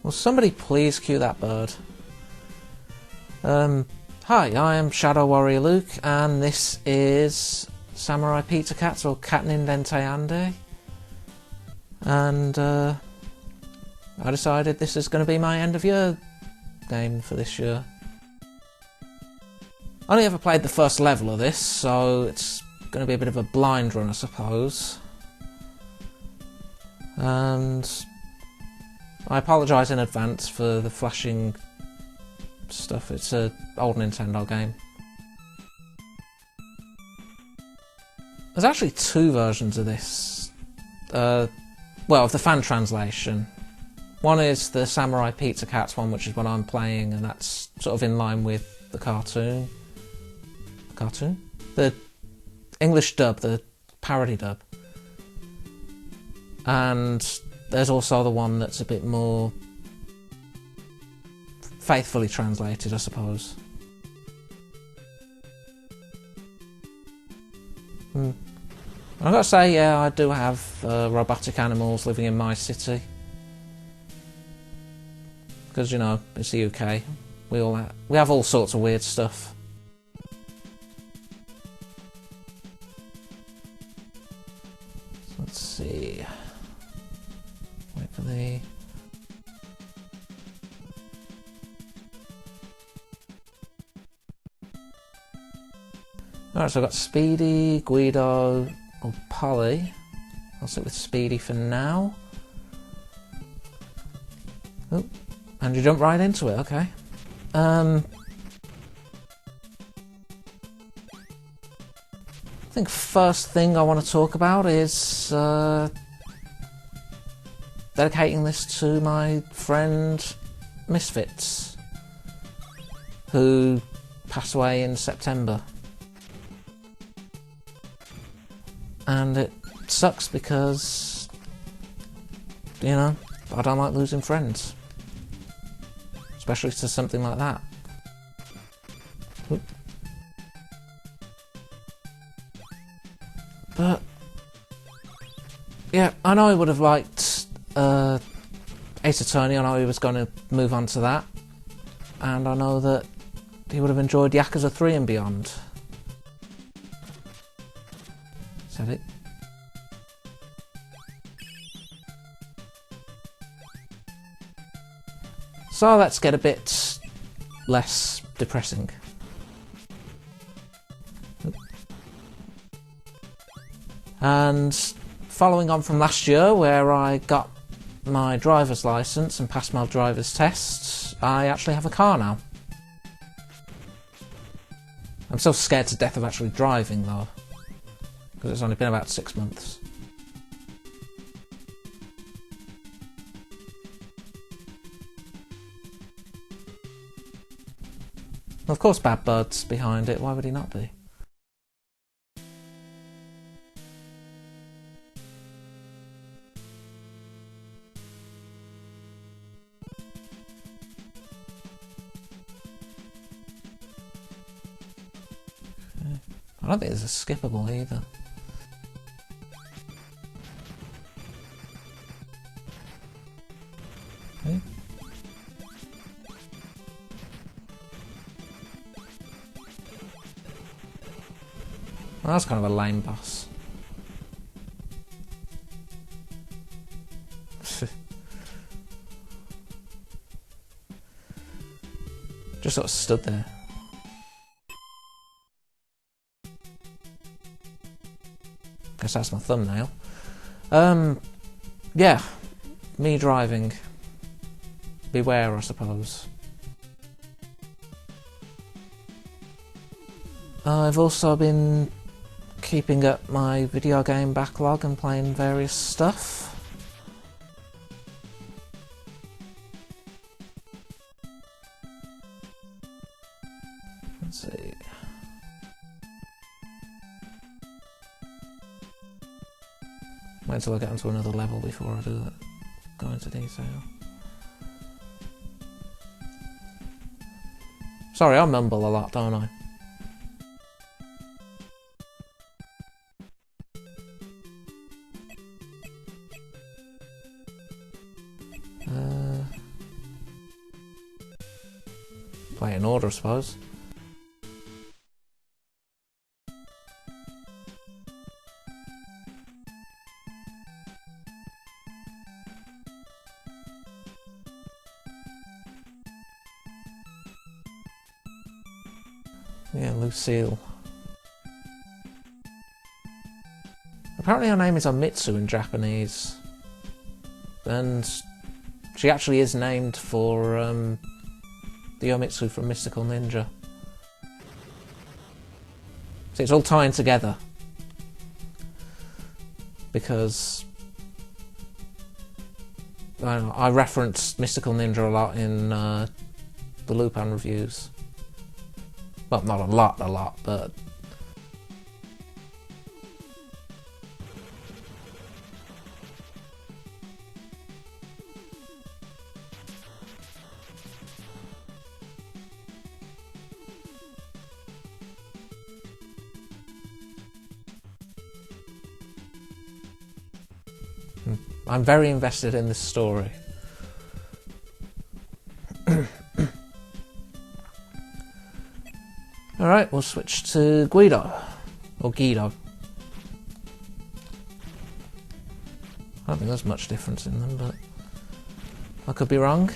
Will somebody please cue that bird? Hi, I am Shadow Warrior Luke, and this is Samurai Pizza Cats, or Cat Nindente Ande. And I decided this is going to be my end of year game for this year. I only ever played the first level of this, so it's going to be a bit of a blind run, I suppose. And I apologise in advance for the flashing stuff. It's an old Nintendo game. There's actually two versions of this. Well, of the fan translation. One is the Samurai Pizza Cats one, which is what I'm playing, and that's sort of in line with the cartoon. The English dub, the parody dub. And there's also the one that's a bit more faithfully translated, I suppose. I've got to say, yeah, I do have robotic animals living in my city. Because, you know, it's the UK. We have all sorts of weird stuff. So let's see. Wait for the... Alright, so I've got Speedy, Guido, or Polly. I'll sit with Speedy for now. Oh, and you jump right into it, okay. I think first thing I want to talk about is dedicating this to my friend Misfits, who passed away in September. And it sucks because, you know, I don't like losing friends. Especially to something like that. Oop. But, yeah, I know he would have liked Ace Attorney. I know he was going to move on to that. And I know that he would have enjoyed Yakuza 3 and beyond. Said it. So let's get a bit less depressing. And following on from last year, where I got my driver's license and passed my driver's tests, I actually have a car now. I'm still scared to death of actually driving though, because it's only been about 6 months. Of course Bad Bird's behind it, why would he not be? Okay. I don't think this is skippable either. Okay. Well, that's kind of a lame boss. Just sort of stood there. Guess that's my thumbnail. Yeah, me driving. Beware, I suppose. I've also been keeping up my video game backlog and playing various stuff. Let's see. Wait until I get onto another level before I do that. Go into detail. Sorry, I mumble a lot, don't I? Play it in order, I suppose. Yeah, Lucille. Apparently her name is Omitsu in Japanese. And she actually is named for the Omitsu from Mystical Ninja. So it's all tying together. Because I don't know, I reference Mystical Ninja a lot in the Lupin reviews. Well, not a lot, but... I'm very invested in this story. Alright, we'll switch to Guido. Or Guido. I don't think there's much difference in them, but I could be wrong.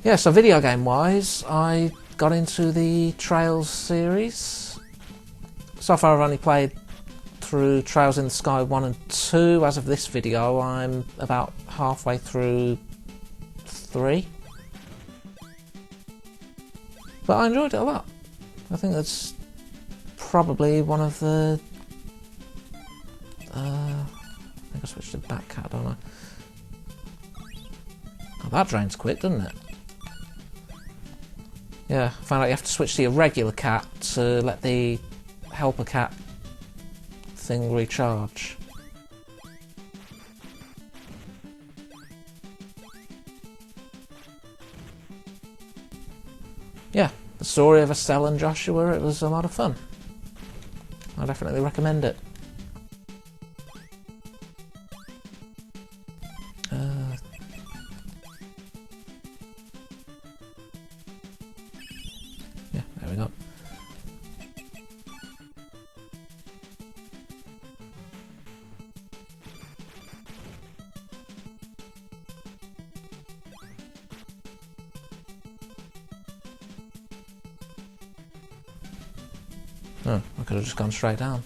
Yeah, so video game wise, I got into the Trails series. So far I've only played through Trails in the Sky 1 and 2. As of this video, I'm about halfway through 3. But I enjoyed it a lot. I think that's probably one of the... I think I switched to Batcat, don't I? Oh, that drains quick, doesn't it? Yeah, I found out you have to switch to your regular cat to let the helper cat thing recharge. Yeah, the story of Estelle and Joshua, it was a lot of fun. I definitely recommend it. Yeah, there we go. Oh, I could have just gone straight down.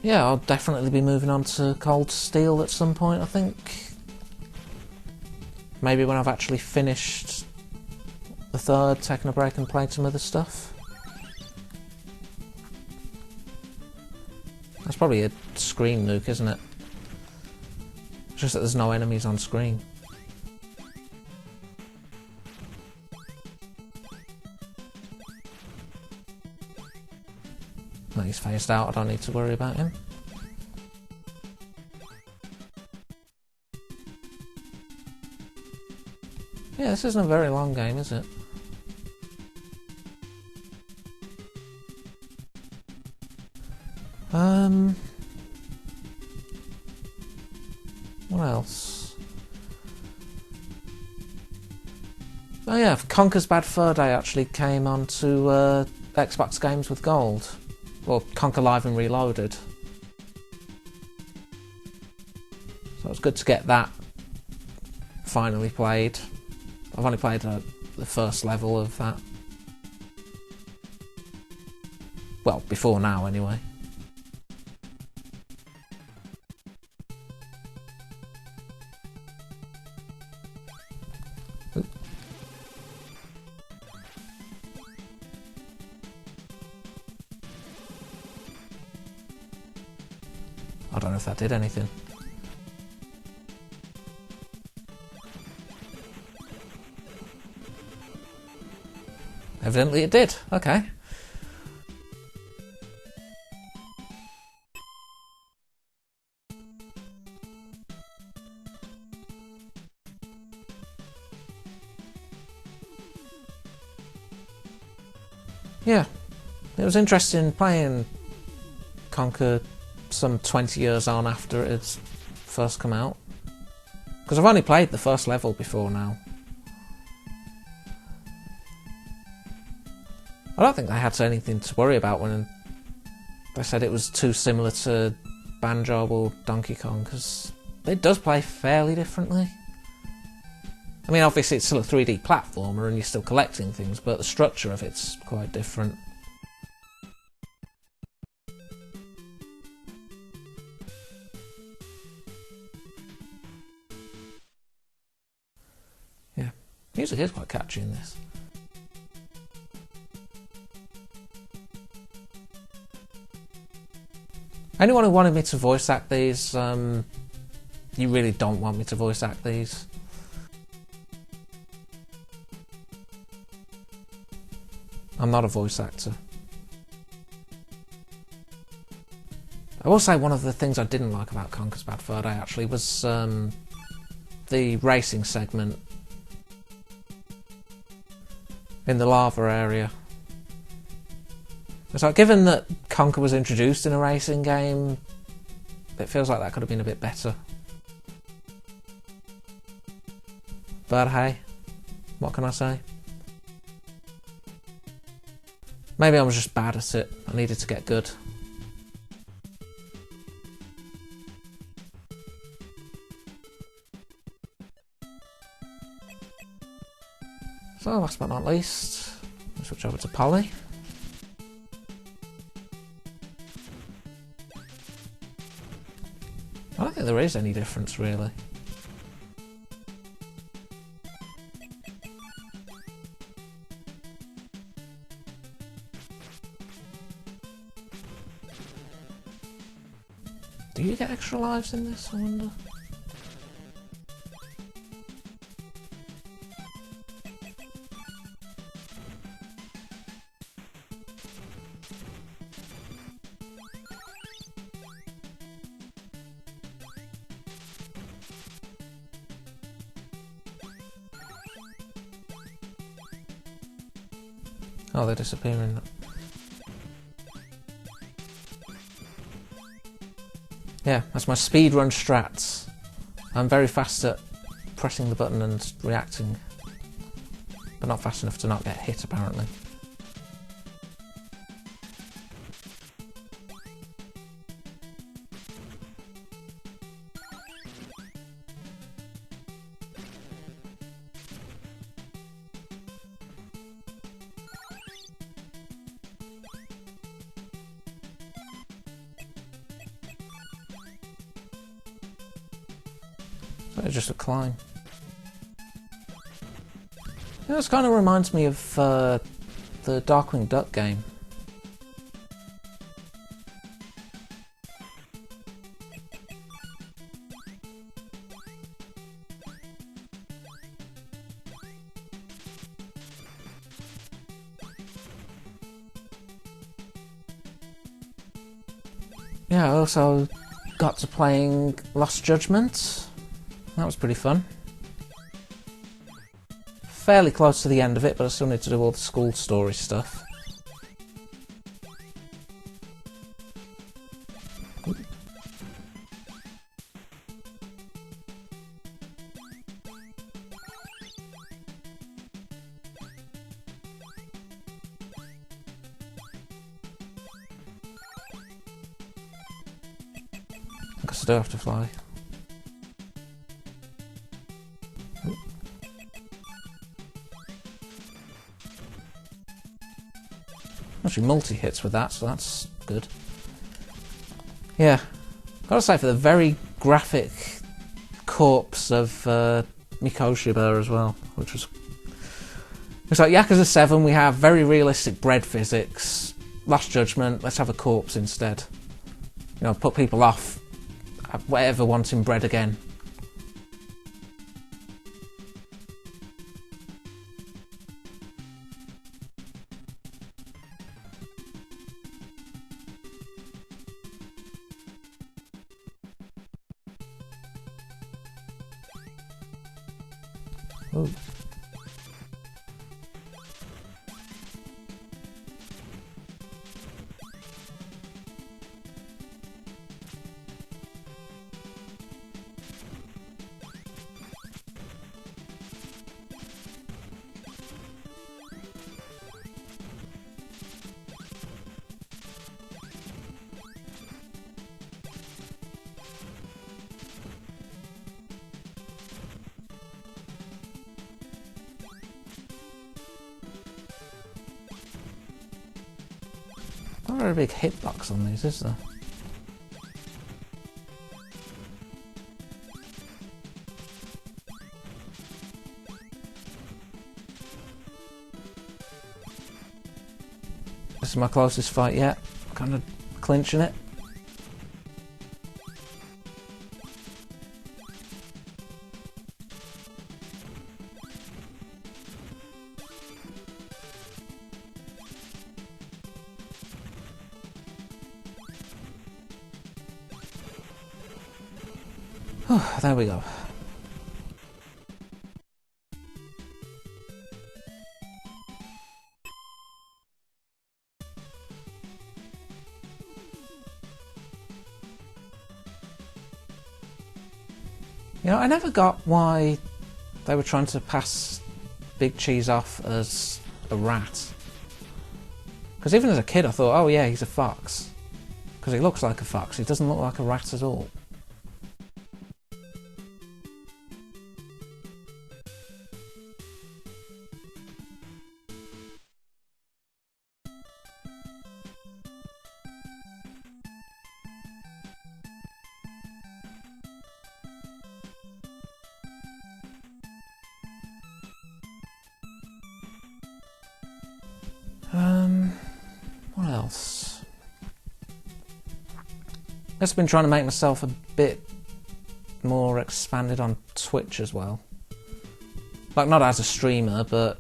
Yeah, I'll definitely be moving on to Cold Steel at some point, I think. Maybe when I've actually finished the third, taken a break and played some other stuff. That's probably a screen nuke, isn't it? It's just that there's no enemies on screen. No, he's phased out, I don't need to worry about him. Yeah, this isn't a very long game, is it? What else? Oh yeah, Conker's Bad Fur Day actually came onto Xbox Games with Gold. Or Conker Live and Reloaded. So it's good to get that finally played. I've only played the first level of that. Well, before now anyway. Oop. I don't know if that did anything. Evidently it did, okay. Yeah, it was interesting playing Conker some 20 years on after it had first come out. Because I've only played the first level before now. I don't think they had anything to worry about when they said it was too similar to Banjo or Donkey Kong, because it does play fairly differently. I mean, obviously it's still a 3D platformer and you're still collecting things, but the structure of it's quite different. Yeah, music is quite catchy in this. Anyone who wanted me to voice act these, you really don't want me to voice act these. I'm not a voice actor. I will say one of the things I didn't like about Conker's Bad Fur Day actually was the racing segment in the lava area. It's like, given that Conker was introduced in a racing game, it feels like that could have been a bit better. But hey, what can I say? Maybe I was just bad at it. I needed to get good. So, last but not least, let's switch over to Polly. I don't think there is any difference, really. Do you get extra lives in this, I wonder? Oh, they're disappearing. Yeah, that's my speedrun strats. I'm very fast at pressing the button and reacting, but not fast enough to not get hit, apparently. It's just a climb. Yeah, this kind of reminds me of the Darkwing Duck game. Yeah, I also got to playing Lost Judgment. That was pretty fun. Fairly close to the end of it, but I still need to do all the school story stuff. I guess I do have to fly. Actually multi-hits with that, so that's good. Yeah, gotta say, for the very graphic corpse of Mikoshiba as well, which was... It's like Yakuza 7, we have very realistic bread physics. Last Judgment, let's have a corpse instead. You know, put people off whatever wanting bread again. Ooh. Not a very big hitbox on these, is there? This is my closest fight yet. Kind of clinching it. There we go. You know, I never got why they were trying to pass Big Cheese off as a rat. Because even as a kid I thought, oh yeah, he's a fox. Because he looks like a fox, he doesn't look like a rat at all. What else? I've been trying to make myself a bit more expanded on Twitch as well. Like, not as a streamer, but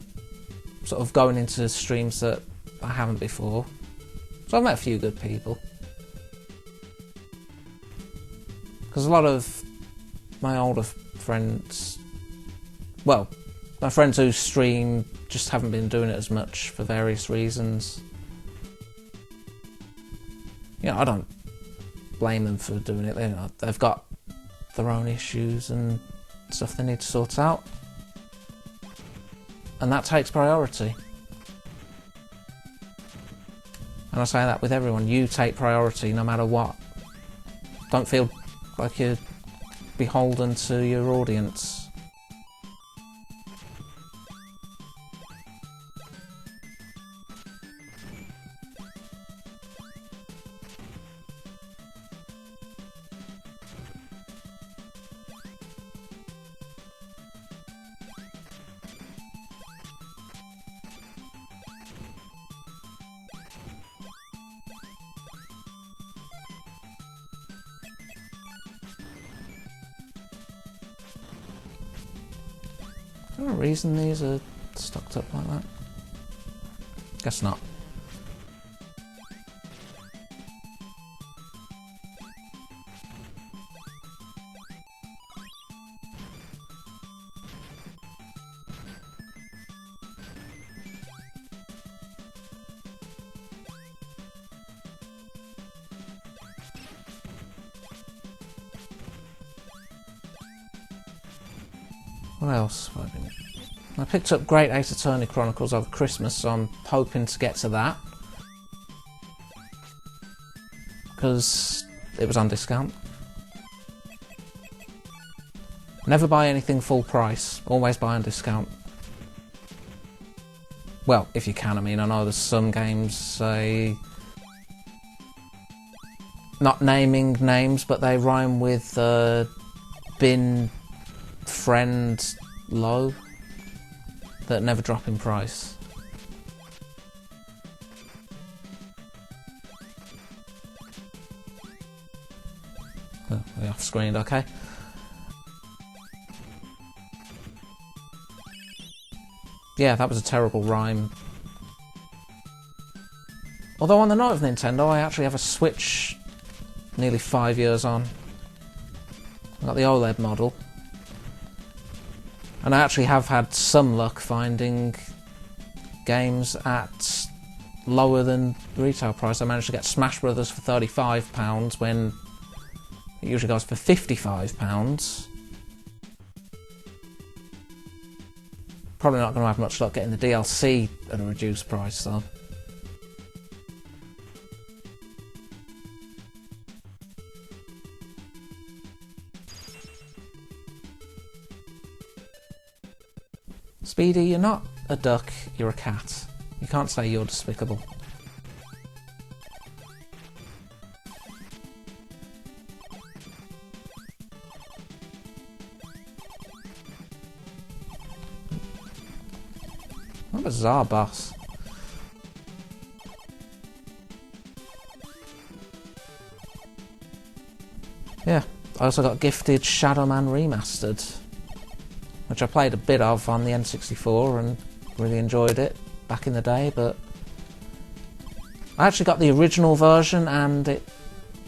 sort of going into streams that I haven't before. So I've met a few good people. Because a lot of my older friends, well, my friends who stream just haven't been doing it as much for various reasons. You know, I don't blame them for doing it. They've got their own issues and stuff they need to sort out. And that takes priority. And I say that with everyone. You take priority no matter what. Don't feel like you're beholden to your audience. Is there a reason these are stocked up like that? Guess not. What else have I been... I picked up Great Ace Attorney Chronicles over Christmas, so I'm hoping to get to that. Because it was on discount. Never buy anything full price, always buy on discount. Well, if you can, I mean, I know there's some games, say... not naming names, but they rhyme with bin... friend low that never drop in price. Oh, we're off screen, okay. Yeah, that was a terrible rhyme. Although on the note of Nintendo, I actually have a Switch nearly 5 years on. I got the OLED model. And I actually have had some luck finding games at lower than retail price. I managed to get Smash Brothers for £35 when it usually goes for £55. Probably not going to have much luck getting the DLC at a reduced price though. Speedy, you're not a duck, you're a cat. You can't say you're despicable. What a bizarre boss. Yeah, I also got gifted Shadow Man Remastered, which I played a bit of on the N64 and really enjoyed it back in the day, but I actually got the original version and the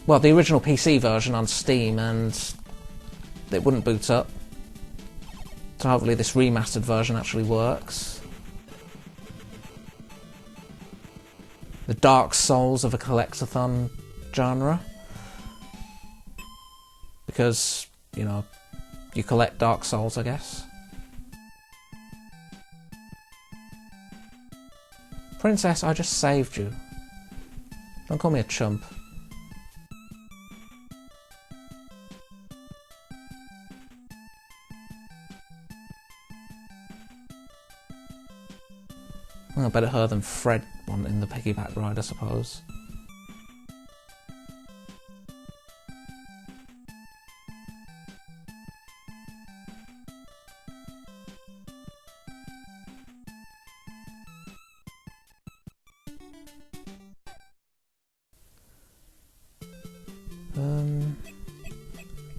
original PC version on Steam, and it wouldn't boot up. So hopefully this remastered version actually works. The Dark Souls of a collectathon genre. Because, you know, you collect Dark Souls, I guess. Princess, I just saved you. Don't call me a chump. Well, better her than Fred wanting the piggyback ride, I suppose.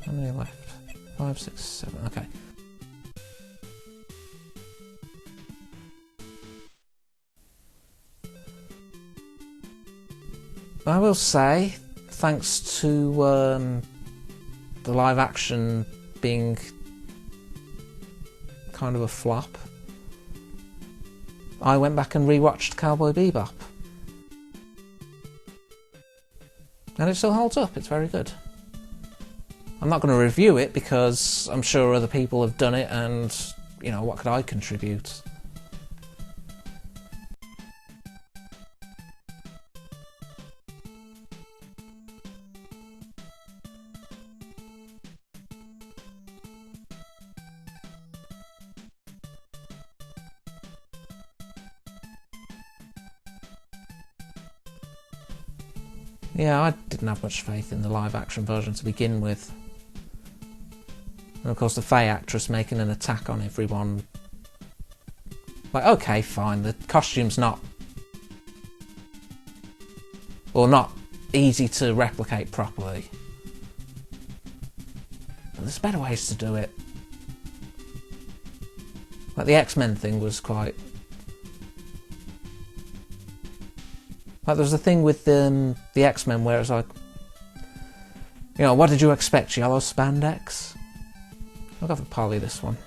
How many left? 5, 6, 7, okay. I will say, thanks to the live action being kind of a flop, I went back and rewatched Cowboy Bebop. And it still holds up, it's very good. I'm not going to review it because I'm sure other people have done it and, you know, what could I contribute? Yeah, I didn't have much faith in the live action version to begin with. And of course the Faye actress making an attack on everyone. Like, okay, fine, the costume's not easy to replicate properly. But there's better ways to do it. Like the X-Men thing was quite... Like there was a thing with the X-Men where it was like, you know, what did you expect, yellow spandex? I'll go for Polly this one.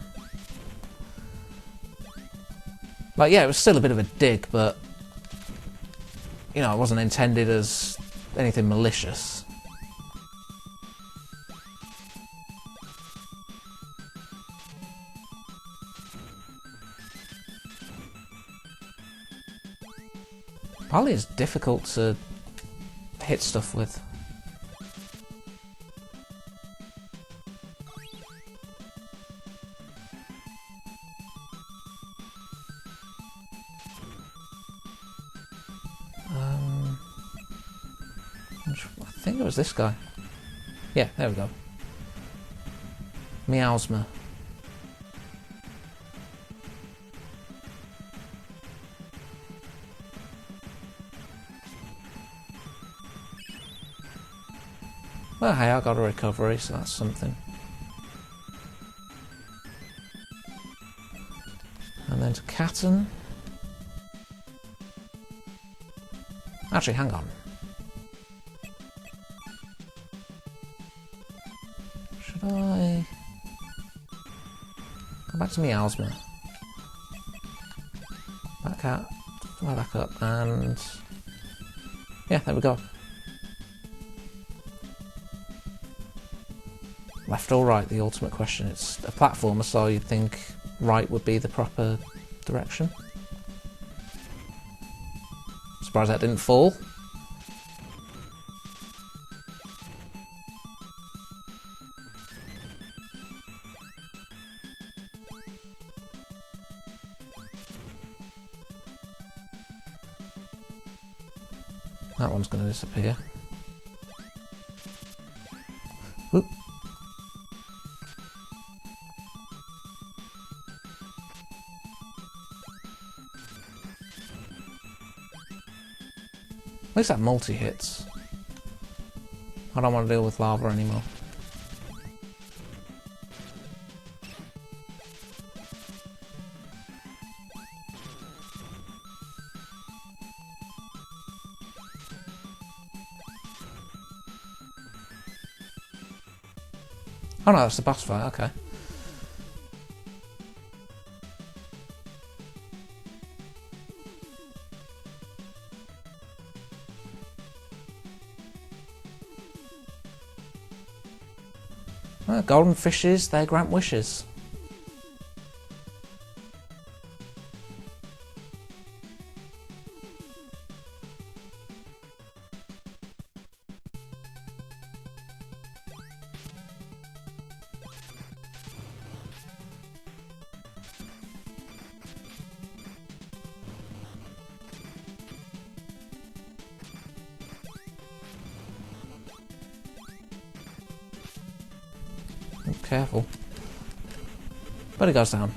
Like, yeah, it was still a bit of a dig, but, you know, it wasn't intended as anything malicious. Polly is difficult to hit stuff with. I think it was this guy. Yeah, there we go. Meowsma. Well, hey, I got a recovery, so that's something. And then to Katten. Actually, hang on. Should I... Go back to Meowsma. Back out. Fly back up, and... Yeah, there we go. Left or right, the ultimate question. It's a platformer, so you'd think right would be the proper direction. Surprised that didn't fall. That one's going to disappear. Whoop. At least that multi-hits. I don't want to deal with lava anymore. Oh no, that's the boss fight, okay. Well, golden fishes, they grant wishes. Careful. But it goes down.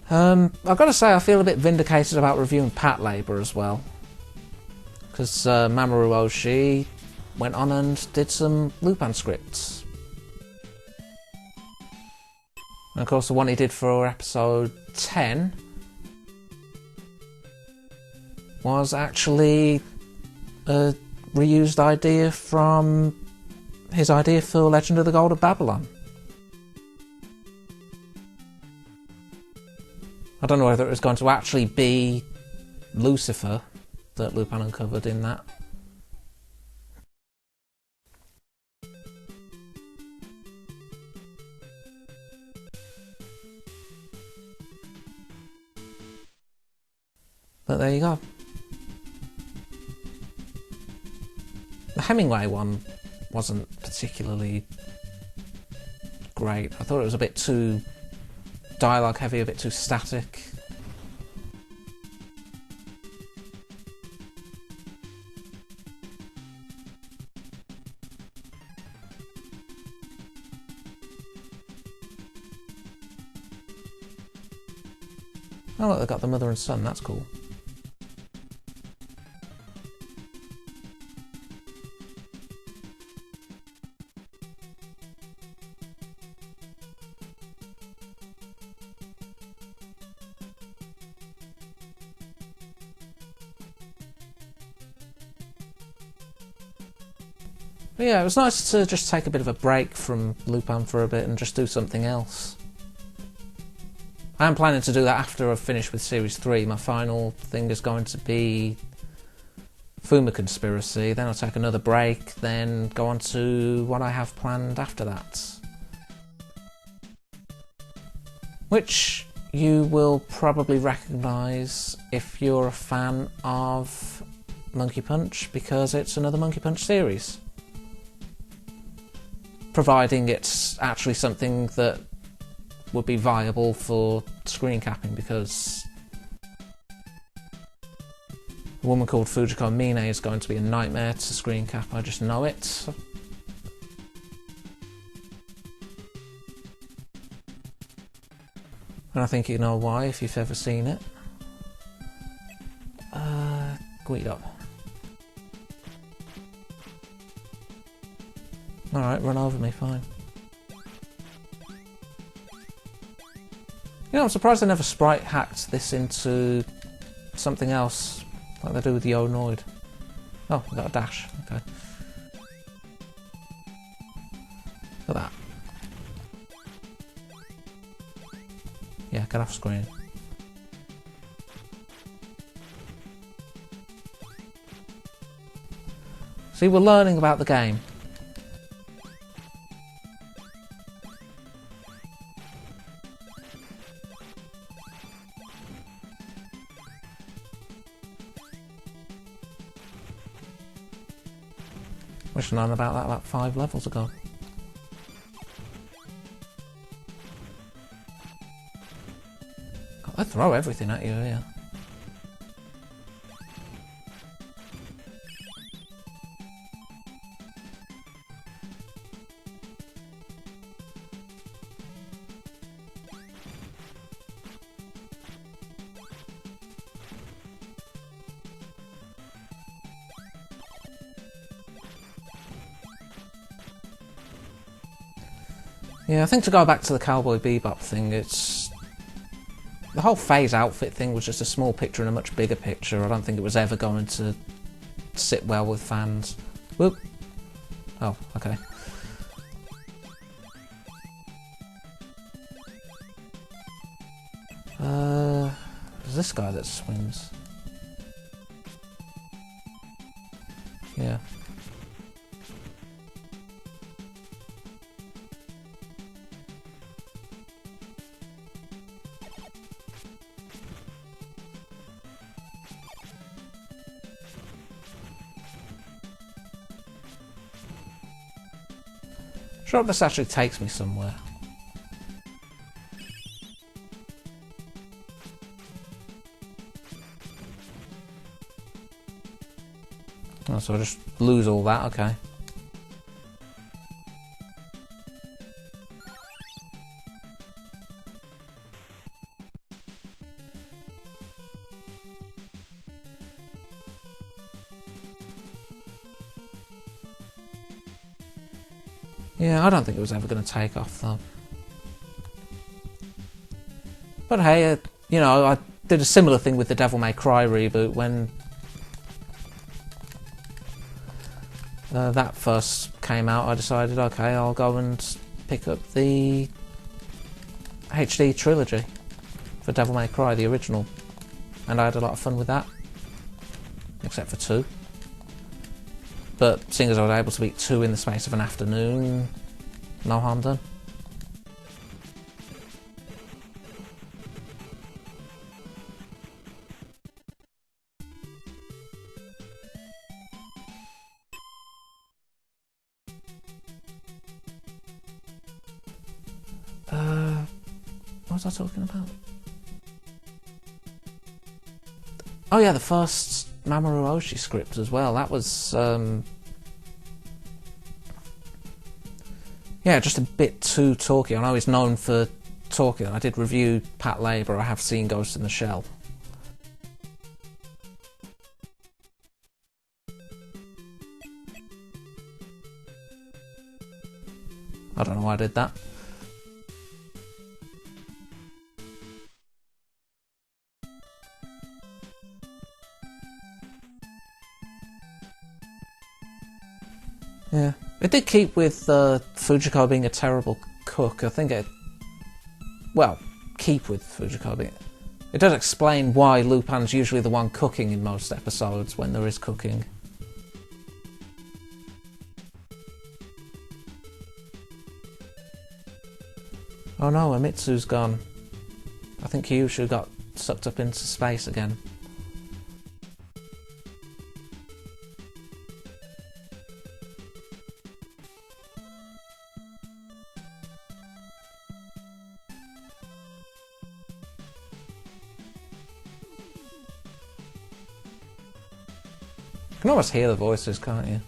I've got to say I feel a bit vindicated about reviewing Patlabor as well. Because Mamoru Oshii went on and did some Lupin scripts. And of course the one he did for episode 10 was actually a reused idea from his idea for Legend of the Gold of Babylon. I don't know whether it was going to actually be Lucifer that Lupin uncovered in that. But there you go. The Hemingway one wasn't particularly great. I thought it was a bit too dialogue heavy, a bit too static. Oh look, they've got the mother and son, that's cool. But yeah, it was nice to just take a bit of a break from Lupin for a bit and just do something else. I am planning to do that after I've finished with Series 3. My final thing is going to be Fuma Conspiracy, then I'll take another break, then go on to what I have planned after that. Which you will probably recognise if you're a fan of Monkey Punch, because it's another Monkey Punch series. Providing it's actually something that would be viable for screen capping, because a woman called Fujiko Mine is going to be a nightmare to screen cap, I just know it. And I think you know why if you've ever seen it. Guido. Alright, run over me, fine. You know, I'm surprised they never sprite hacked this into something else, like they do with Yo Noid. Oh, I got a dash, okay. Look at that. Yeah, get off screen. See, we're learning about the game. Wish I'd known about that about 5 levels ago. God, they throw everything at you here. Yeah, I think to go back to the Cowboy Bebop thing, it's... The whole phase outfit thing was just a small picture in a much bigger picture. I don't think it was ever going to sit well with fans. Whoop. Oh, okay. There's this guy that swings. Yeah. Sure hope this actually takes me somewhere. Oh, so I just lose all that, okay. Yeah, I don't think it was ever going to take off though. But hey, you know, I did a similar thing with the Devil May Cry reboot when that first came out. I decided, okay, I'll go and pick up the HD trilogy for Devil May Cry, the original. And I had a lot of fun with that. Except for 2. But seeing as I was able to beat 2 in the space of an afternoon, no harm done. What was I talking about? Oh yeah, the first Mamoru Oshii script as well. That was, yeah, just a bit too talky. I know he's known for talking. I did review Pat Labor. I have seen Ghost in the Shell. I don't know why I did that. Yeah, it did keep with Fujiko being a terrible cook. I think it... Well, keep with Fujiko being... It does explain why Lupin's usually the one cooking in most episodes when there is cooking. Oh no, Amitsu's gone. I think Kyushu got sucked up into space again. You can almost hear the voices, can't you?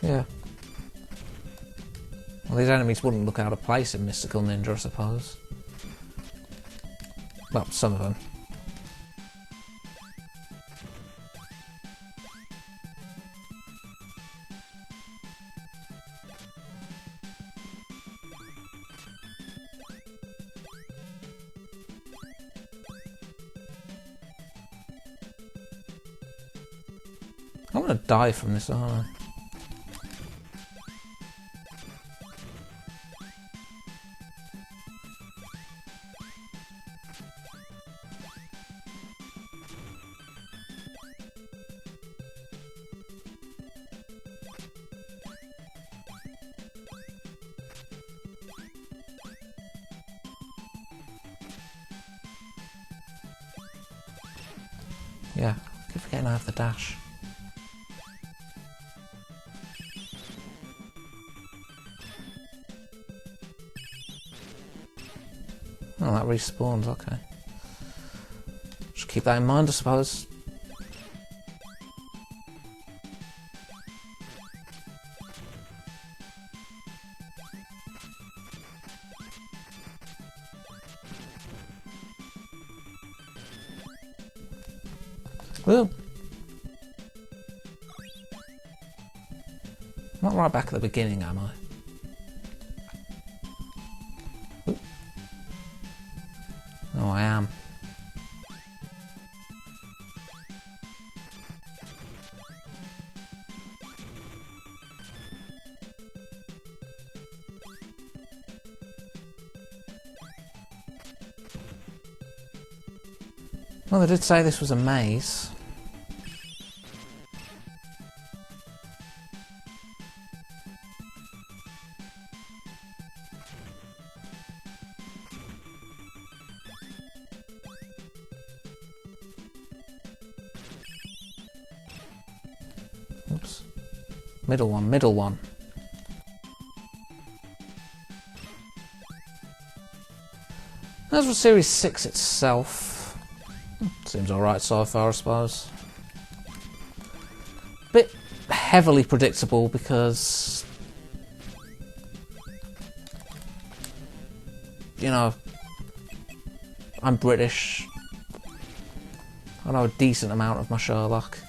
Yeah. Well, these enemies wouldn't look out of place in Mystical Ninja, I suppose. Well, some of them. I'm gonna die from this, aren't I? Yeah, I keep forgetting I have the dash. Oh, that respawns, okay. Just keep that in mind, I suppose. Well, I'm not right back at the beginning, am I? Ooh. Oh, I am. Well, they did say this was a maze. Oops. Middle one, middle one. As for Series 6 itself, seems alright so far, I suppose. Bit heavily predictable because, you know, I'm British. I know a decent amount of my Sherlock.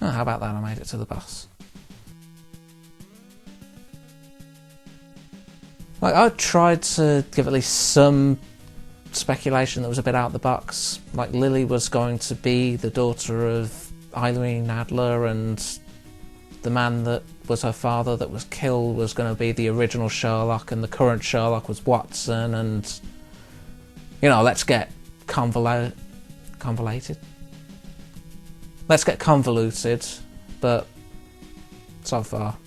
Oh, how about that? I made it to the boss. Like, I tried to give at least some speculation that was a bit out of the box. Like, Lily was going to be the daughter of Eileen Adler, and the man that was her father that was killed was going to be the original Sherlock, and the current Sherlock was Watson, and, you know, let's get convoluted. Let's get convoluted, but so far.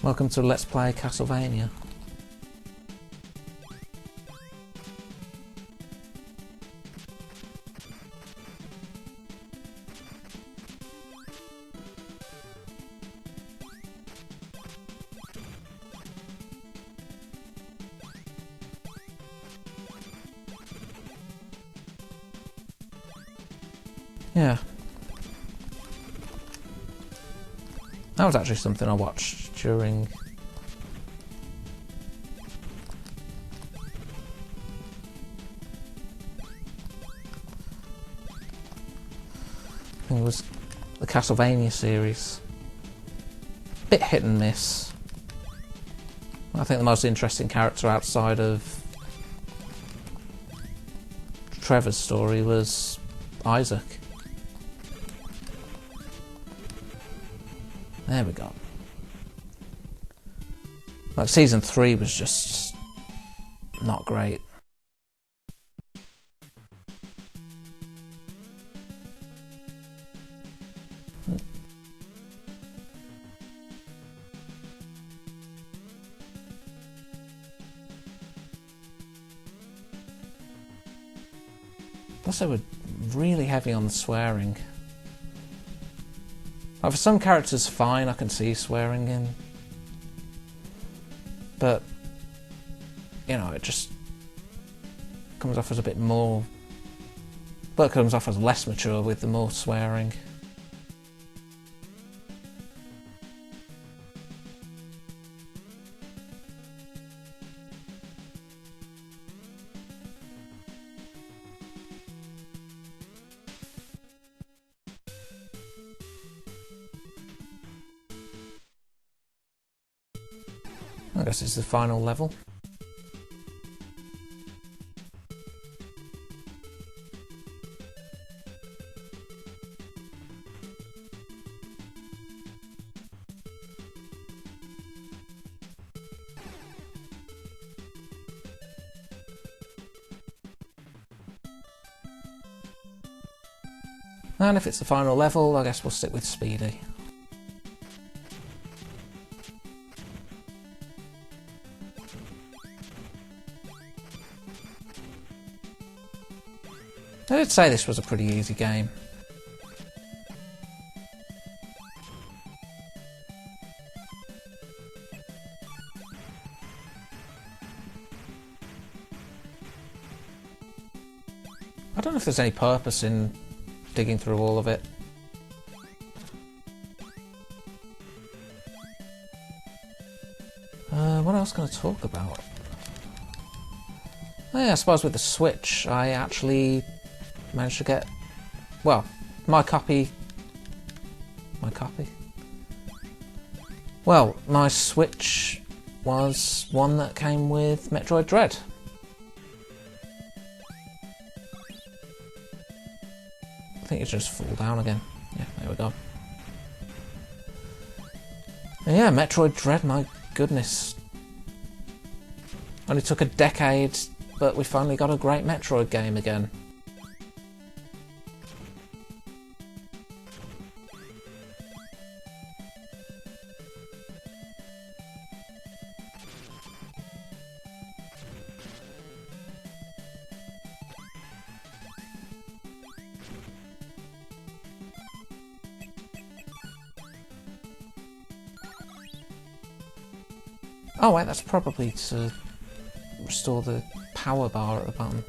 Welcome to Let's Play Castlevania. Yeah. That was actually something I watched during it was the Castlevania series. Bit hit and miss. I think the most interesting character outside of Trevor's story was Isaac. There we go. Like, season 3 was just not great. Plus, they were really heavy on the swearing. Like, for some characters, fine, I can see swearing in. But, you know, it just comes off as a bit more... Well, it comes off as less mature with the more swearing. I guess it's the final level. And if it's the final level, I guess we'll stick with Speedy. I did say this was a pretty easy game. I don't know if there's any purpose in digging through all of it. What else can I talk about? Oh yeah, I suppose with the Switch, I actually managed to get, well, my copy. Well, my Switch was one that came with Metroid Dread. I think it just fall down again. Yeah, there we go. And yeah, Metroid Dread, my goodness. Only took a decade, but we finally got a great Metroid game again. Oh wait, that's probably to restore the power bar at the bottom.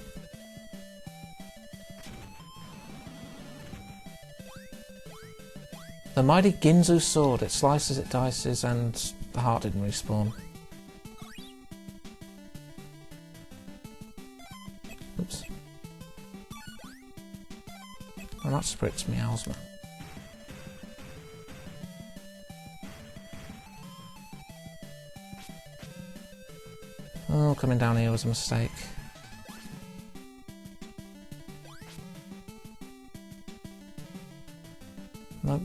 The mighty Ginzu sword, it slices, it dices, and the heart didn't respawn. Oops. And that Spritz Meowsma. Oh, coming down here was a mistake. Nope.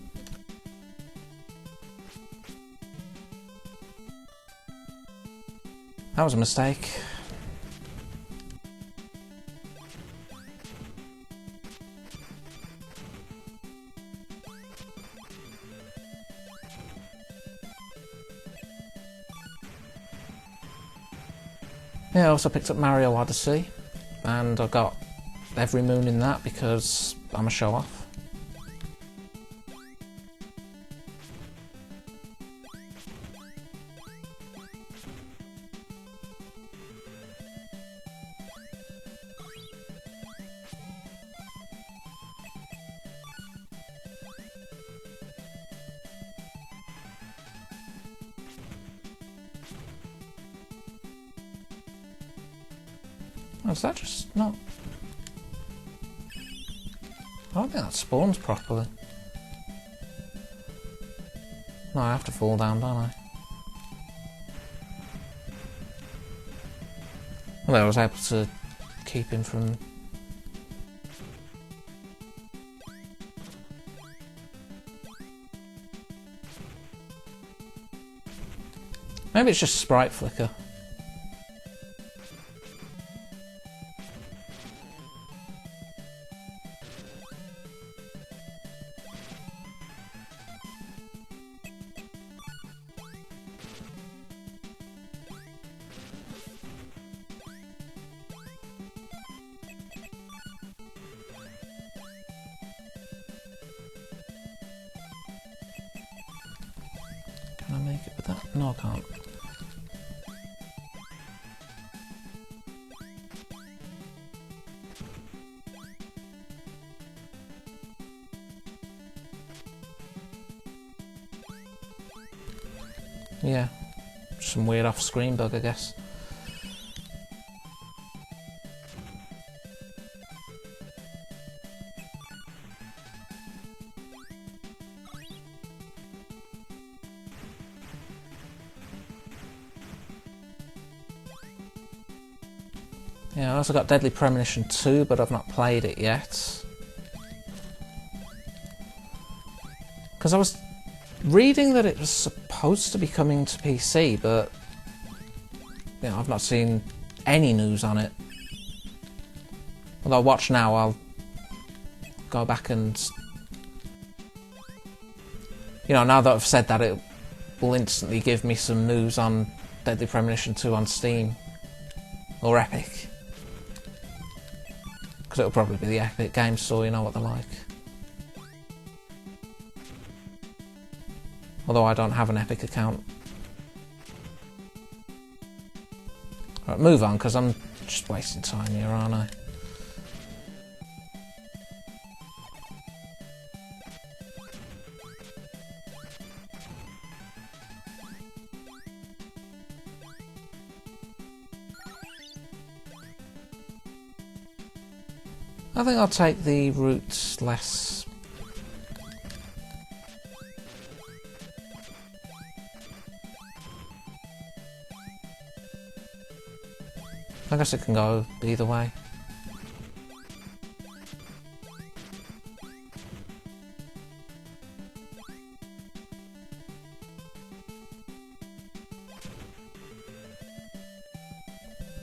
That was a mistake. Yeah, I also picked up Mario Odyssey, and I got every moon in that because I'm a show-off. Oh, is that just not... I don't think that spawns properly. No, I have to fall down, don't I? Well, I was able to keep him from... Maybe it's just sprite flicker. Can I make it with that? No, I can't. Yeah, some weird off-screen bug, I guess. Yeah, I also got Deadly Premonition 2, but I've not played it yet. Because I was reading that it was supposed to be coming to PC, but you know, I've not seen any news on it. Although watch now, I'll go back and, you know, now that I've said that, it will instantly give me some news on Deadly Premonition 2 on Steam or Epic. Because it'll probably be the Epic Game Store, you know what they're like. Although I don't have an Epic account. Right, move on, because I'm just wasting time here, aren't I? I think I'll take the route less. I guess it can go either way.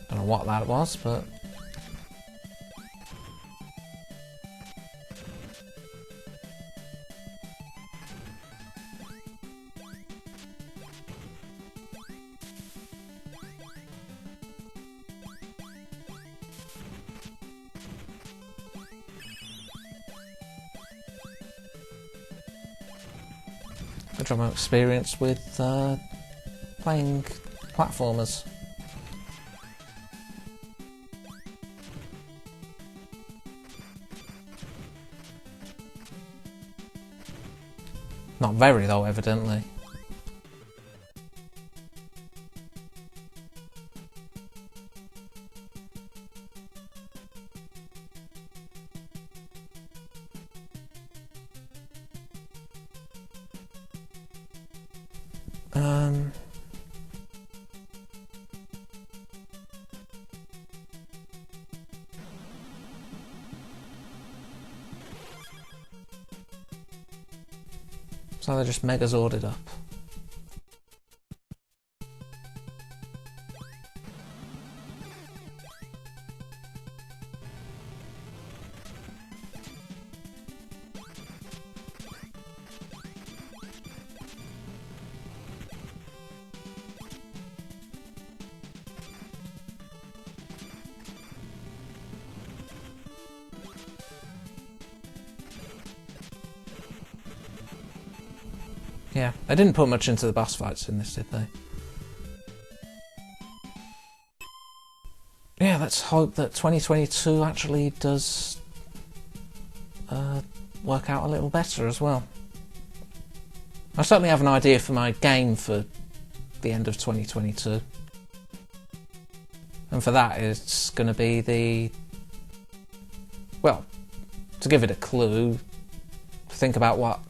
Don't know what that was, but good job of experience with playing platformers. Not very though, evidently. So they're just Megazorded up. Yeah, they didn't put much into the boss fights in this, did they? Yeah, let's hope that 2022 actually does work out a little better as well. I certainly have an idea for my game for the end of 2022. And for that, it's going to be the... Well, to give it a clue, think about what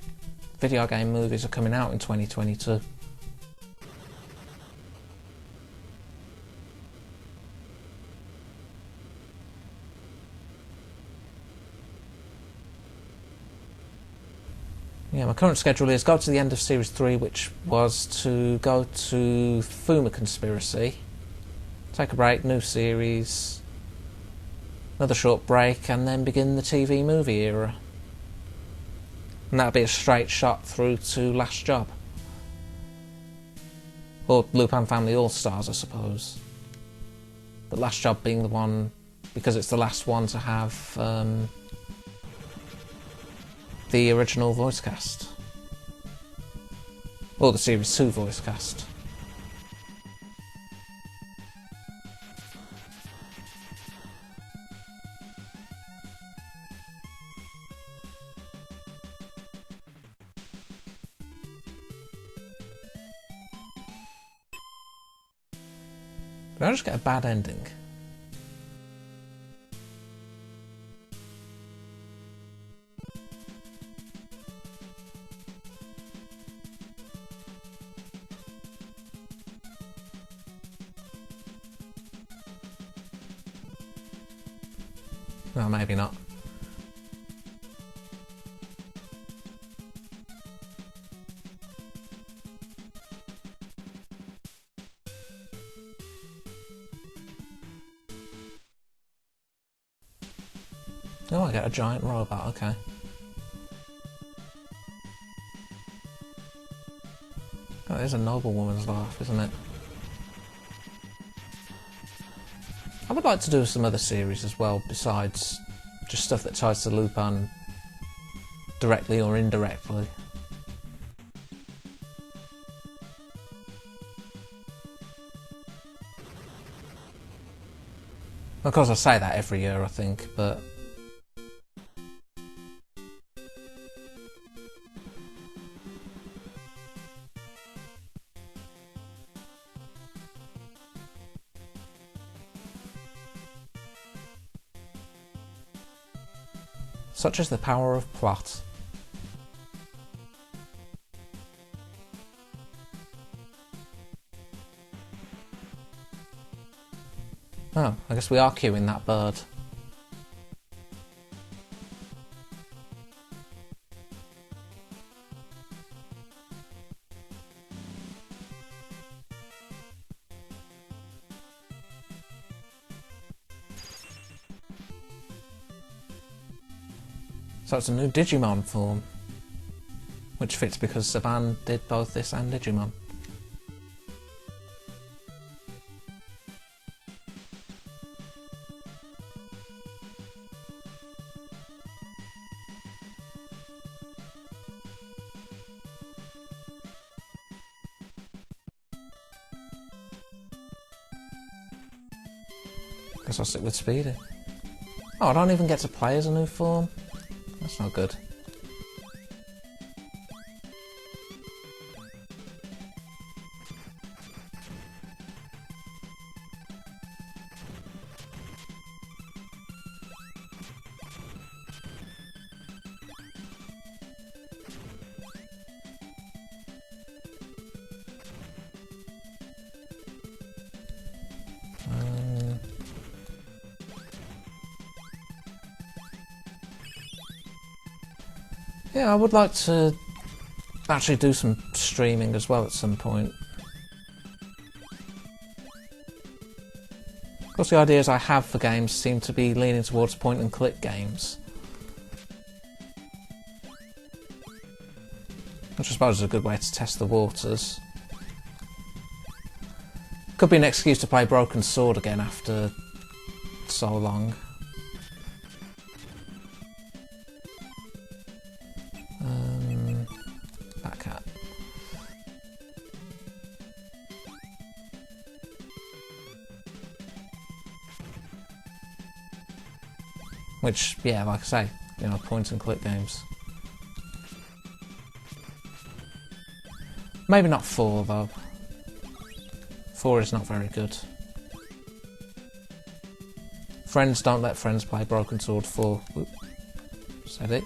video game movies are coming out in 2022. Yeah, my current schedule is go to the end of Series 3, which was to go to Fuma Conspiracy, take a break, new series, another short break, and then begin the TV movie era. And that'll be a straight shot through to Last Job. Or Lupin Family All-Stars, I suppose. But Last Job being the one, because it's the last one to have the original voice cast. Or the Series 2 voice cast. Did I just get a bad ending? Well, maybe not. Oh, I get a giant robot, okay. Oh, it is a noblewoman's laugh, isn't it? I would like to do some other series as well, besides just stuff that ties to Lupin directly or indirectly. Of course, I say that every year, I think, but... such is the power of plot. Oh, I guess we are queuing that bird. So it's a new Digimon form, which fits because Saban did both this and Digimon. Guess I'll stick with Speedy. Oh, I don't even get to play as a new form? That's not good. Yeah, I would like to actually do some streaming as well at some point. Of course, the ideas I have for games seem to be leaning towards point-and-click games, which I suppose is a good way to test the waters. Could be an excuse to play Broken Sword again after so long. Cat. Which, yeah, like I say, you know, point-and-click games. Maybe not 4, though. 4 is not very good. Friends don't let friends play Broken Sword 4. Oop. Said it.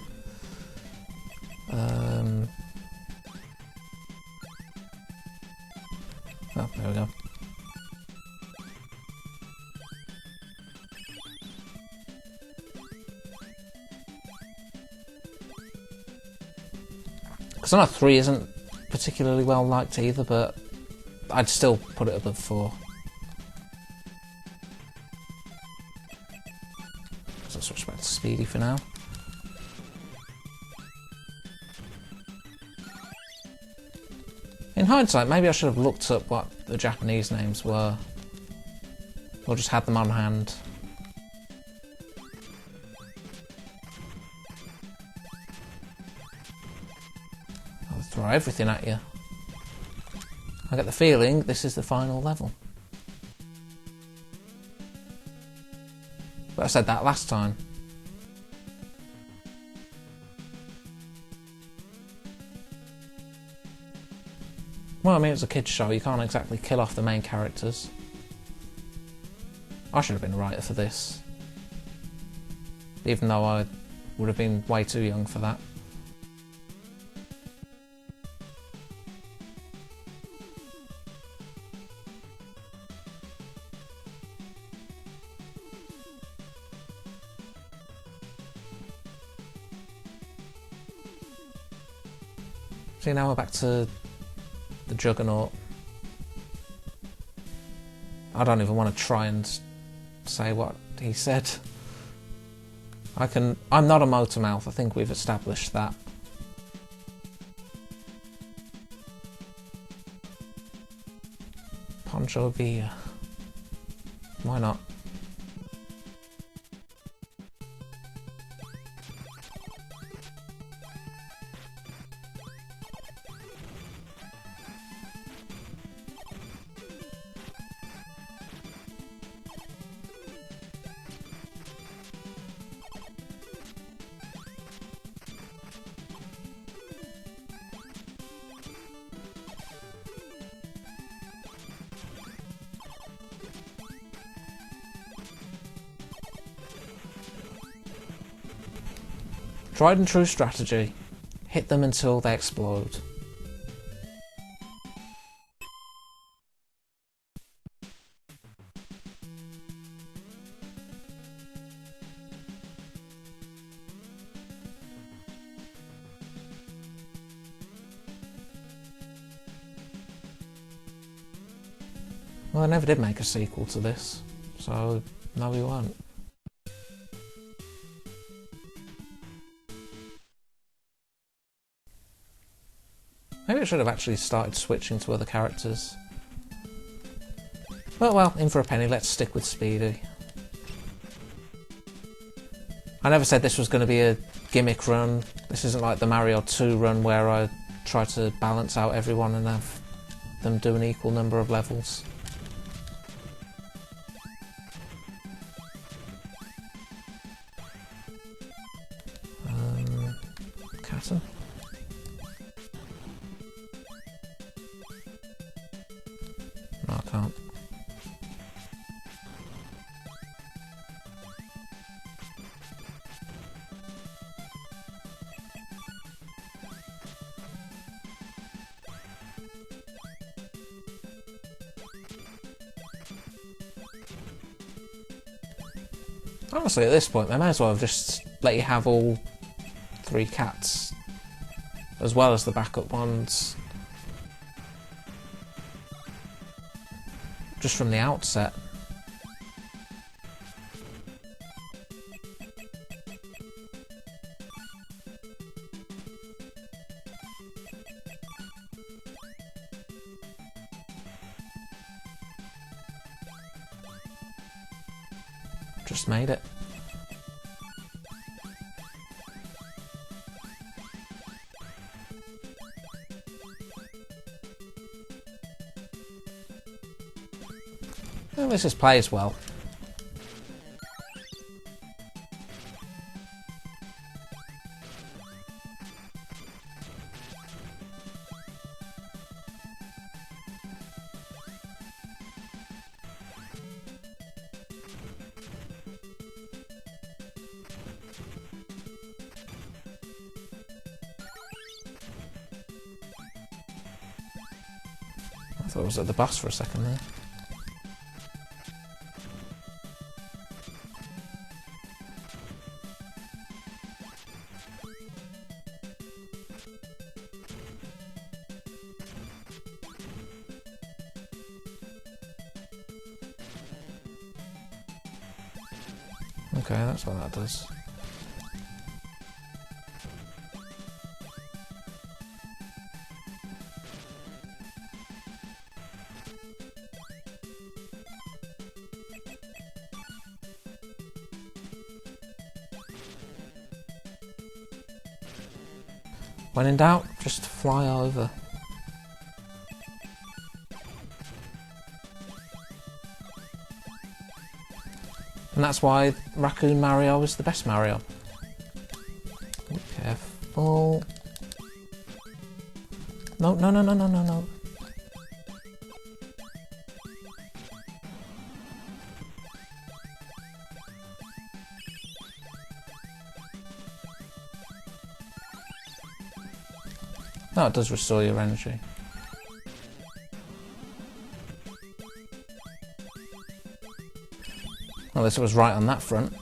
Oh, there we go. Because I know 3 isn't particularly well liked either, but I'd still put it above 4. So I'll switch back to Speedy for now. In hindsight, maybe I should have looked up what the Japanese names were, or just had them on hand. I'll throw everything at you. I get the feeling this is the final level. But I said that last time. Well, I mean, it's a kids' show, you can't exactly kill off the main characters. I should have been a writer for this. Even though I would have been way too young for that. See, now we're back to the Juggernaut. I don't even want to try and say what he said. I'm not a motor mouth, I think we've established that. Poncho Villa. Why not? Tried and true strategy. Hit them until they explode. Well, I never did make a sequel to this, so no we won't. Maybe I should have actually started switching to other characters. But well, in for a penny, let's stick with Speedy. I never said this was going to be a gimmick run. This isn't like the Mario 2 run where I try to balance out everyone and have them do an equal number of levels. Captain? No, I can't. Honestly, at this point, they may as well have just let you have all 3 cats, as well as the backup ones, just from the outset. Just made it. Well, this just plays well. I thought I was at the boss for a second there. Okay, that's what that does. When in doubt, just fly over. And that's why Raccoon Mario is the best Mario. Be careful. No, no, no, no, no, no, no. No, it does restore your energy. Well, this was right on that front.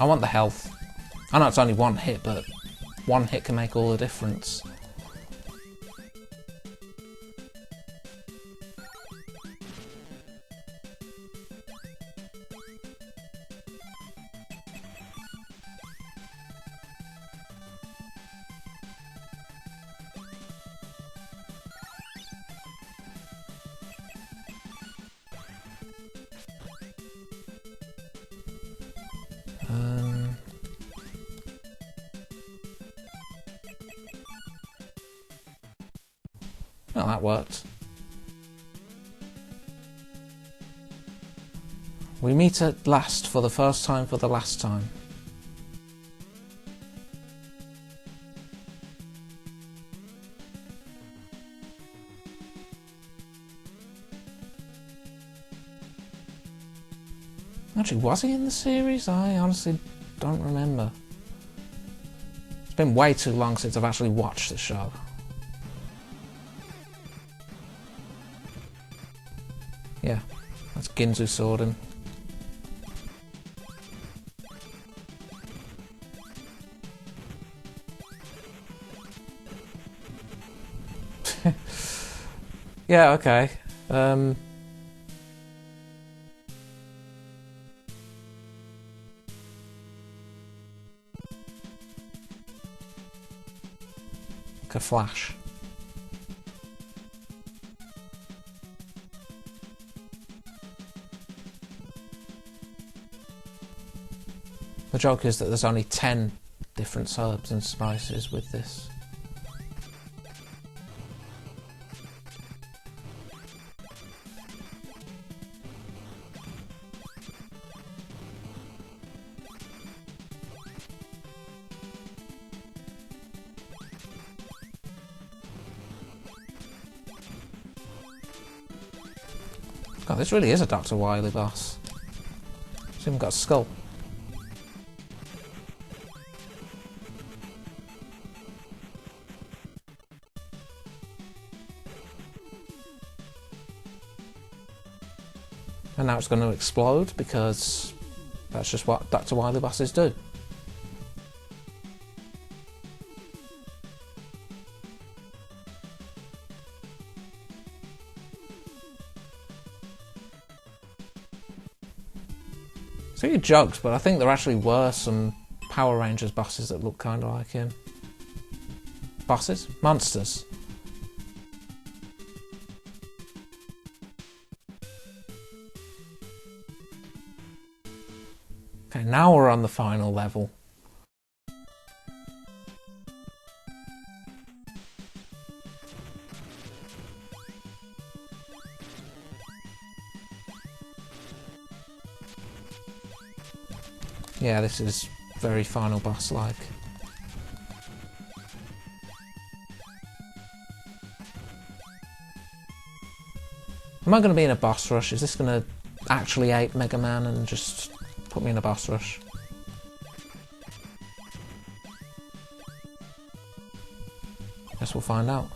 I want the health. I know it's only one hit, but one hit can make all the difference. Well, that worked. We meet at last for the first time for the last time. Actually, was he in the series? I honestly don't remember. It's been way too long since I've actually watched the show. Yeah, that's Ginzu swording. Yeah, okay. Like a flash. The joke is that there's only 10 different herbs and spices with this. God, this really is a Dr. Wily boss. He's even got a skull. And now it's going to explode because that's just what Dr. Wily bosses do. So he jokes, but I think there actually were some Power Rangers bosses that look kind of like him. Bosses? Monsters. Okay, now we're on the final level. Yeah, this is very final boss-like. Am I going to be in a boss rush? Is this going to actually ape Mega Man and just put me in a boss rush? Guess we'll find out.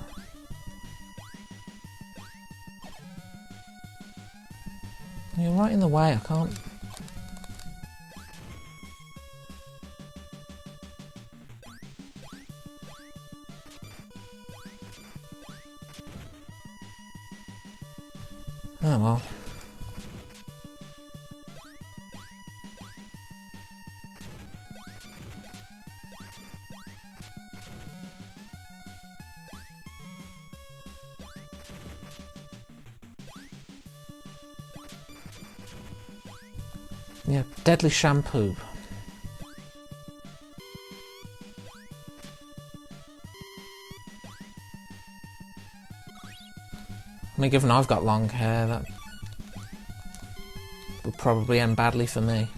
You're right in the way, I can't... Oh well. Yeah, deadly shampoo. I mean, given I've got long hair, that would probably end badly for me.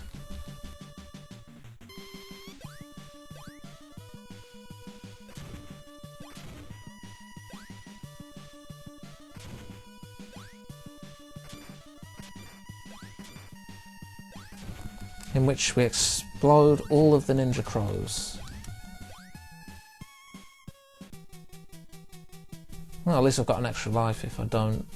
In which we explode all of the Ninja Crows. Well, at least I've got an extra life if I don't.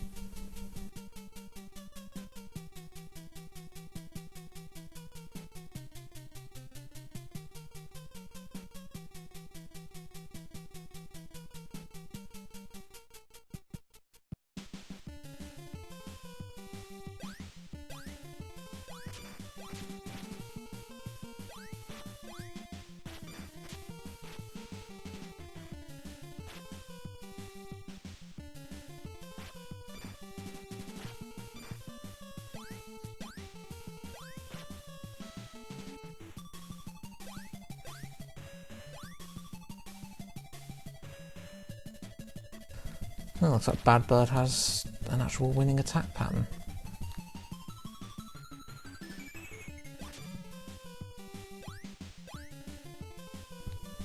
Oh, looks like Bad Bird has an actual winning attack pattern.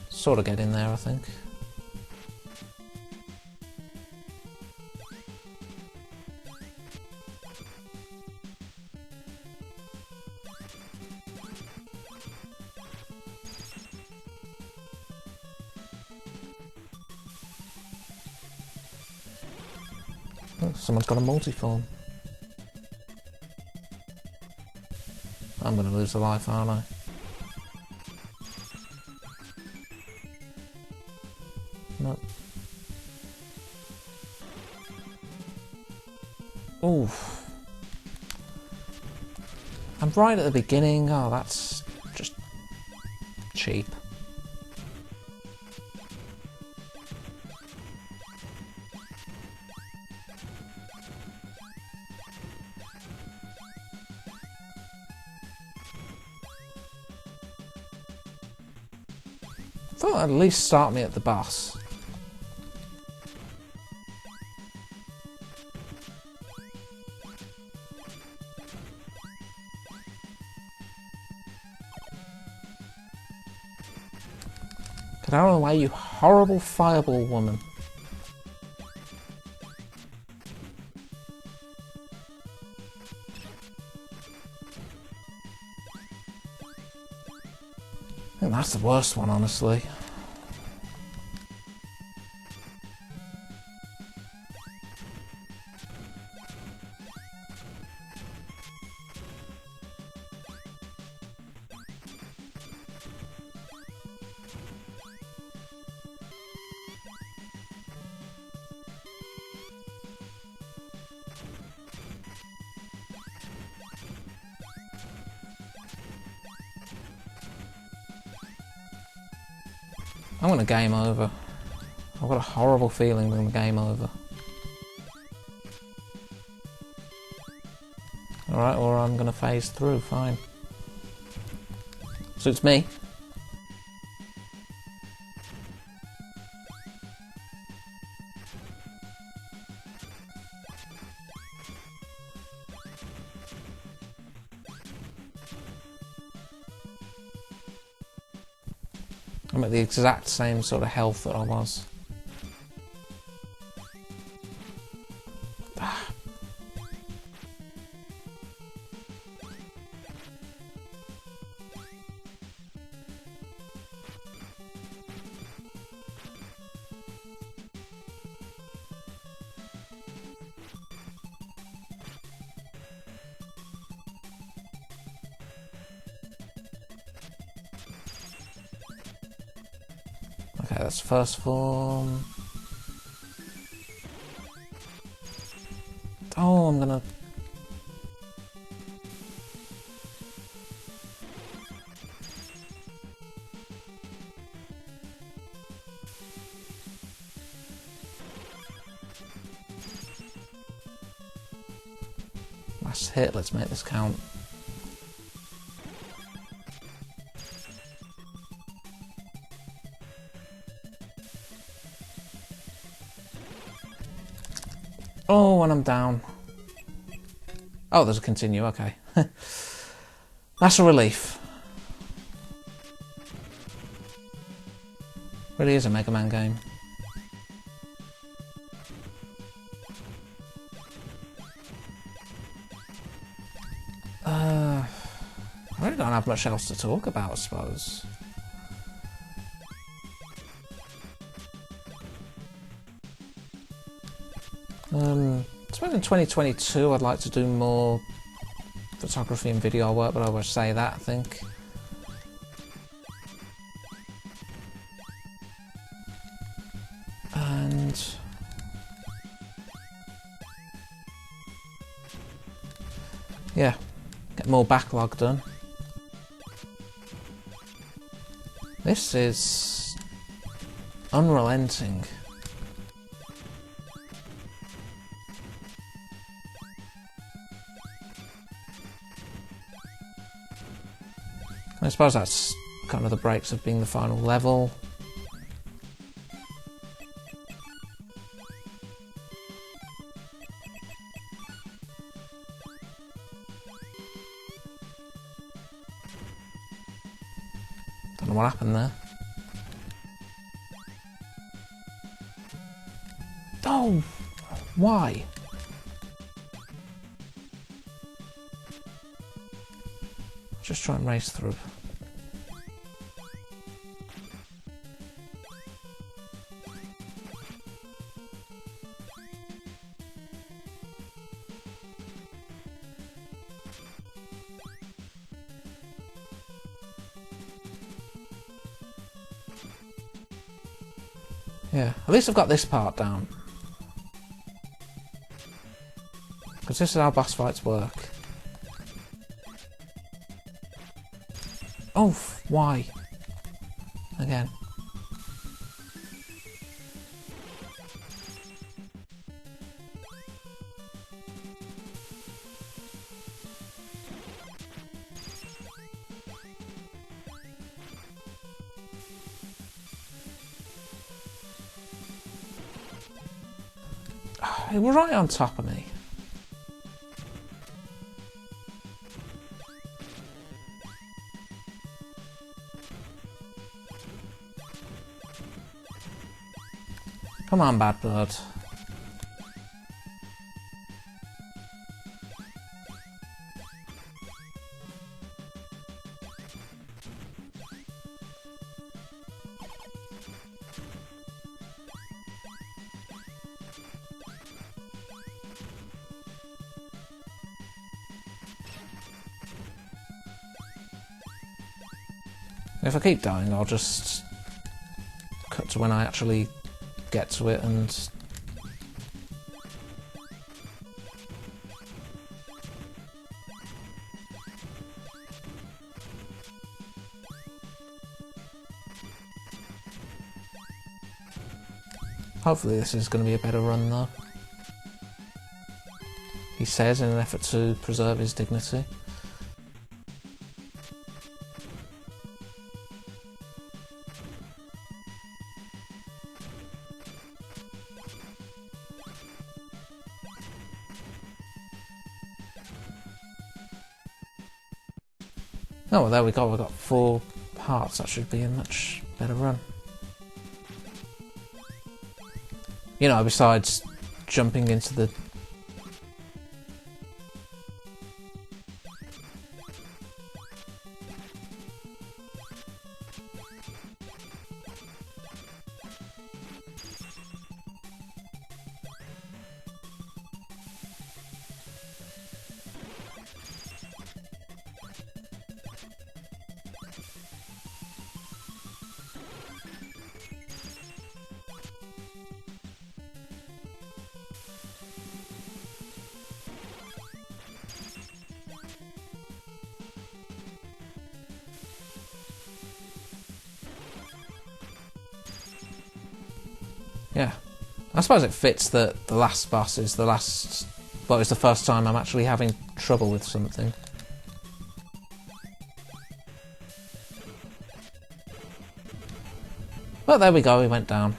Sort of getting there, I think. Oh, someone's got a multi-form. I'm going to lose a life, aren't I? Nope. Oof. I'm right at the beginning. Oh, that's just cheap. Thought at least start me at the boss. Get out of the way, you horrible fireball woman. I think that's the worst one, honestly. I'm gonna game over. I've got a horrible feeling I'm gonna game over. Alright, or I'm gonna phase through, fine. Suits me. I'm at the exact same sort of health that I was. Okay, that's first form. Oh, I'm gonna... Last hit, let's make this count. Oh, and I'm down. Oh, there's a continue, okay. That's a relief. Really is a Mega Man game. I really don't have much else to talk about, I suppose. I suppose in 2022 I'd like to do more photography and video work, but I always say that, I think. And... yeah, get more backlog done. This is unrelenting. I suppose that's kind of the breaks of being the final level. Don't know what happened there. Oh! Why? Just try and race through. Yeah, at least I've got this part down. Because this is how boss fights work. Oh, why? Again. He was right on top of me. Come on, bad bird. If I keep dying, I'll just cut to when I actually get to it and hopefully this is going to be a better run though. He says in an effort to preserve his dignity. Oh, well, there we go. We've got 4 hearts. That should be a much better run. You know, besides jumping into the... Yeah. I suppose it fits that the last boss is the last... Well, it's the first time I'm actually having trouble with something. But there we go, we went down.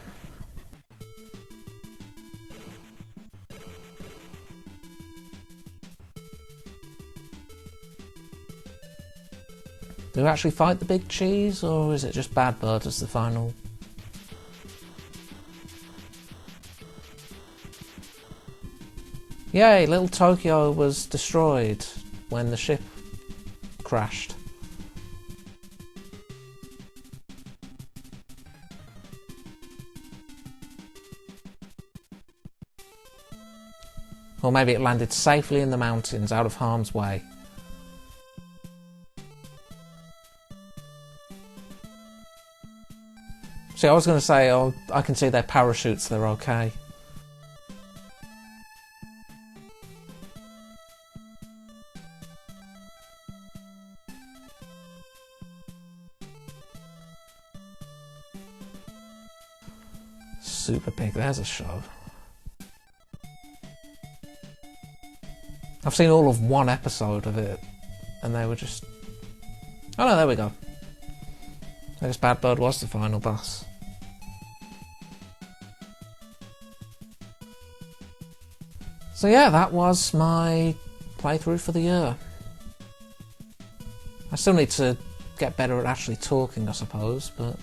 Do we actually fight the big cheese, or is it just Bad Bird as the final... Yay, little Tokyo was destroyed when the ship crashed. Or maybe it landed safely in the mountains, out of harm's way. See, I was going to say, oh, I can see their parachutes, they're okay. Super big, there's a show. I've seen all of one episode of it, and they were just... Oh no, there we go. I guess Bad Bird was the final boss. So yeah, that was my playthrough for the year. I still need to get better at actually talking, I suppose, but...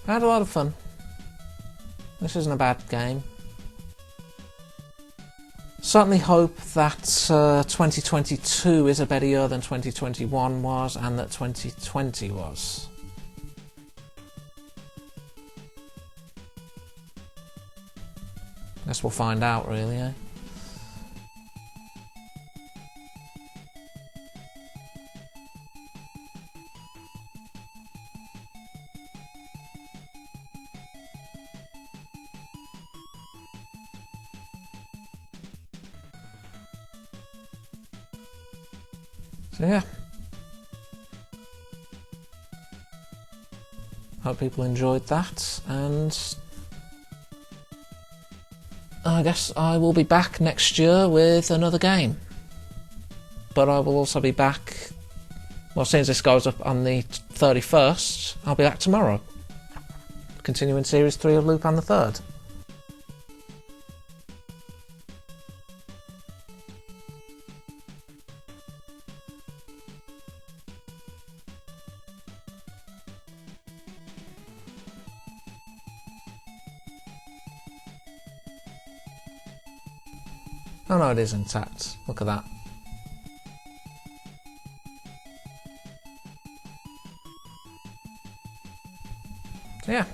I had a lot of fun. This isn't a bad game. Certainly hope that 2022 is a better year than 2021 was, and that 2020 was. Guess we'll find out, really, eh? So yeah, hope people enjoyed that, and I guess I will be back next year with another game. But I will also be back, well, since this goes up on the 31st, I'll be back tomorrow, continuing Series 3 of Lupin the Third. Oh no, it is intact. Look at that. So yeah.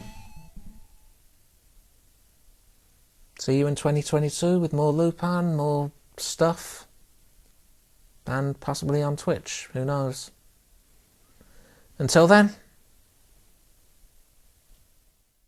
See you in 2022 with more Lupin, more stuff, and possibly on Twitch. Who knows? Until then,